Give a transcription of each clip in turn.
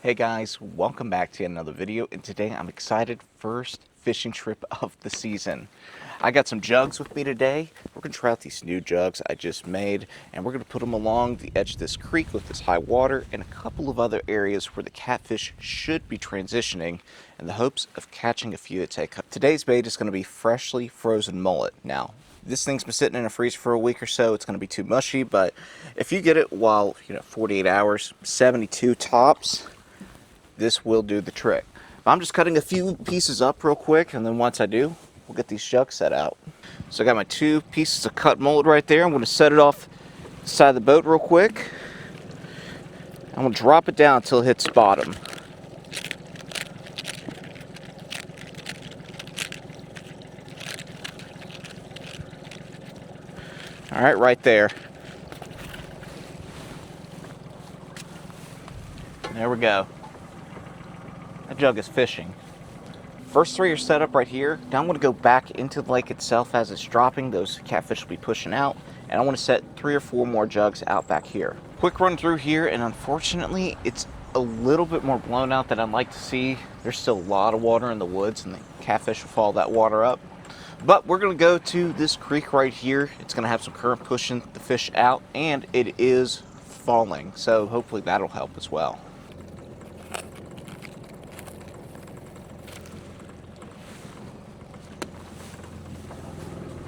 Hey guys, welcome back to another video, and today I'm excited. First fishing trip of the season. I got some jugs with me today. We're going to try out these new jugs I just made, and we're going to put them along the edge of this creek with this high water and a couple of other areas where the catfish should be transitioning in the hopes of catching a few to take up. Today's bait is going to be freshly frozen mullet. Now, this thing's been sitting in a freezer for a week or so. It's going to be too mushy, but if you get it while, 48 hours, 72 tops, this will do the trick. I'm just cutting a few pieces up real quick, and then once I do, we'll get these jugs set out. So I got my 2 pieces of cut mullet right there. I'm going to set it off the side of the boat real quick. I'm going to drop it down until it hits bottom. All right there. There we go. That jug is fishing. First 3 are set up right here. Now I'm going to go back into the lake itself as it's dropping. Those catfish will be pushing out. And I want to set 3 or 4 more jugs out back here. Quick run through here, and unfortunately it's a little bit more blown out than I'd like to see. There's still a lot of water in the woods, and the catfish will follow that water up. But we're going to go to this creek right here. It's going to have some current pushing the fish out, and it is falling. So hopefully that'll help as well.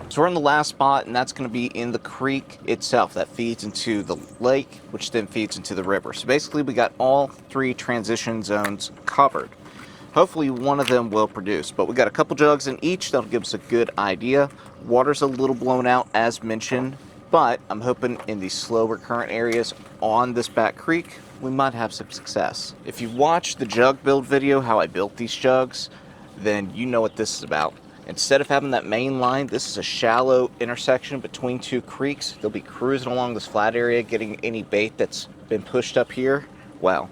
So we're in the last spot, and that's going to be in the creek itself that feeds into the lake, which then feeds into the river. So basically we got all 3 transition zones covered. Hopefully one of them will produce, but we got a couple jugs in each. That'll give us a good idea. Water's a little blown out as mentioned, but I'm hoping in these slower current areas on this back creek, we might have some success. If you watched the jug build video, how I built these jugs, then you know what this is about. Instead of having that main line, this is a shallow intersection between 2 creeks. They'll be cruising along this flat area, getting any bait that's been pushed up here. Well,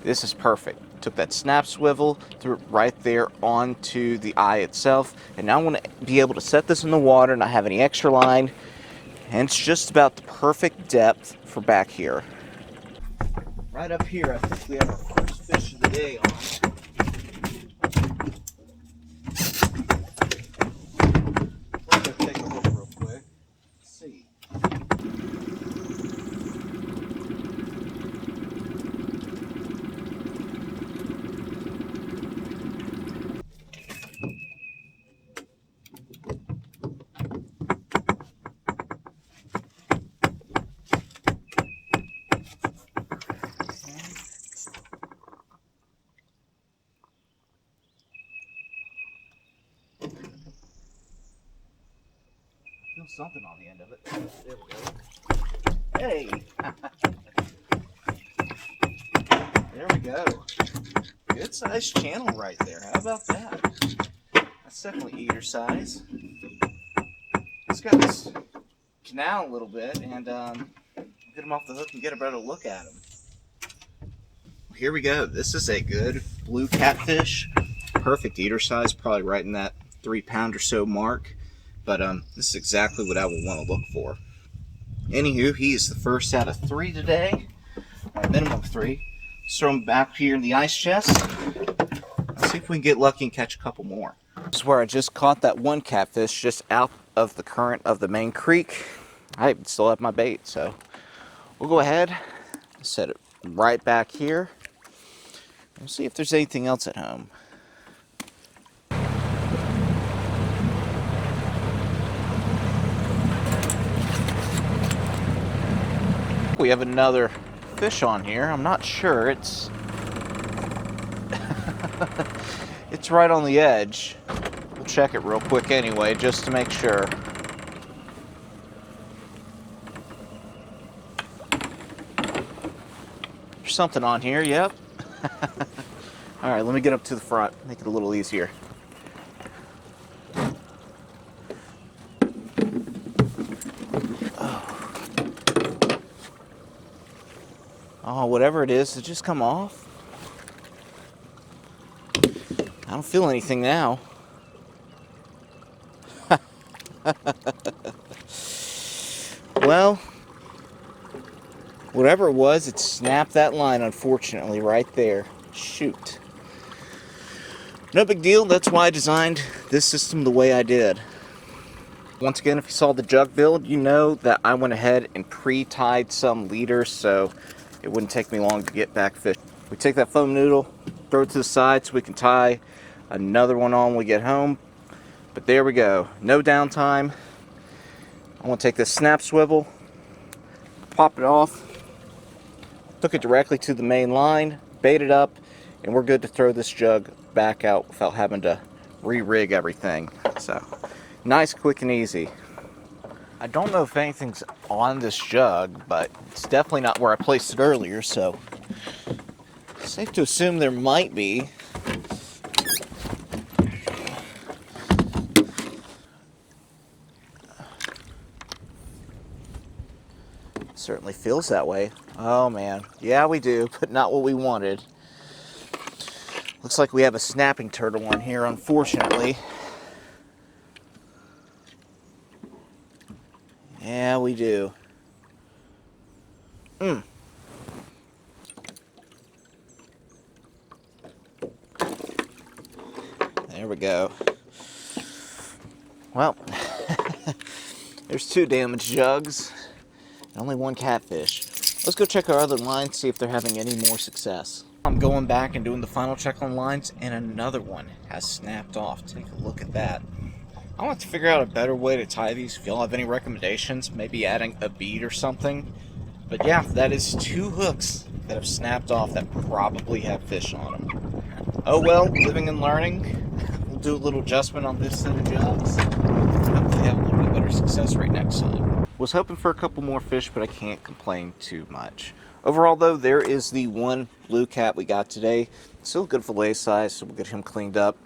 this is perfect. Took that snap swivel, threw it right there onto the eye itself, and now I want to be able to set this in the water, not have any extra line, and it's just about the perfect depth for back here. Right up here, I think we have our first fish of the day on. Something on the end of it. There we go. Hey! There we go. Good sized channel right there. How about that? That's definitely eater size. Let's get this canal a little bit and get him off the hook and get a better look at him. Here we go. This is a good blue catfish. Perfect eater size, probably right in that 3-pound or so mark. But this is exactly what I would want to look for. Anywho, he is the first out of 3 today, or minimum 3. Let's throw him back here in the ice chest. Let's see if we can get lucky and catch a couple more. This is where I just caught that one catfish just out of the current of the main creek. I still have my bait, so we'll go ahead and set it right back here. We'll see if there's anything else at home. We have another fish on here. I'm not sure. It's it's right on the edge. We'll check it real quick anyway, just to make sure. There's something on here, yep. All right, let me get up to the front, make it a little easier. Oh, whatever it is, it just come off. I don't feel anything now. Well, Whatever it was, it snapped that line, unfortunately, right there. Shoot. No big deal, that's why I designed this system the way I did. Once again, if you saw the jug build, you know that I went ahead and pre-tied some leaders so it wouldn't take me long to get back fish. We take that foam noodle, throw it to the side so we can tie another one on when we get home. But there we go, no downtime. I'm gonna take this snap swivel, pop it off, hook it directly to the main line, bait it up, and we're good to throw this jug back out without having to re-rig everything. So, nice, quick, and easy. I don't know if anything's on this jug, but it's definitely not where I placed it earlier, so safe to assume there might be. Certainly feels that way. Oh man, yeah we do, but not what we wanted. Looks like we have a snapping turtle on here, unfortunately. Yeah, we do. There we go. Well, there's 2 damaged jugs and only 1 catfish. Let's go check our other lines, see if they're having any more success. I'm going back and doing the final check on lines, and another one has snapped off. Take a look at that. I want to figure out a better way to tie these. If y'all have any recommendations, maybe adding a bead or something. But yeah, that is 2 hooks that have snapped off that probably have fish on them. Oh well, living and learning. We'll do a little adjustment on this set of jugs. Hopefully have a little bit better success rate next time. Was hoping for a couple more fish, but I can't complain too much. Overall though, there is the 1 blue cat we got today. Still good fillet size, so we'll get him cleaned up.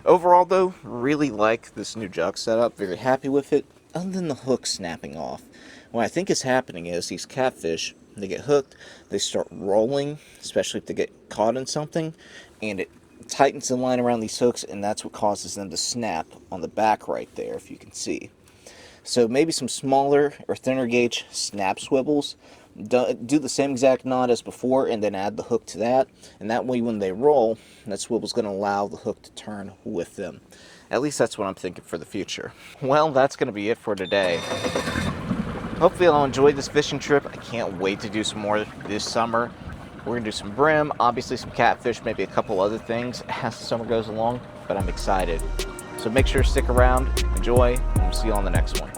Overall though, really like this new jug setup. Very happy with it, other than the hook snapping off. What I think is happening is these catfish, they get hooked, they start rolling, especially if they get caught in something, and it tightens the line around these hooks, and that's what causes them to snap on the back right there, if you can see. So maybe some smaller or thinner gauge snap swivels. Do the same exact knot as before and then add the hook to that. And that way when they roll, that swivel's going to allow the hook to turn with them. At least that's what I'm thinking for the future. Well, that's going to be it for today. Hopefully I'll enjoy this fishing trip. I can't wait to do some more this summer. We're going to do some brim, obviously some catfish, maybe a couple other things as the summer goes along. But I'm excited. So make sure to stick around, enjoy, and we'll see you on the next one.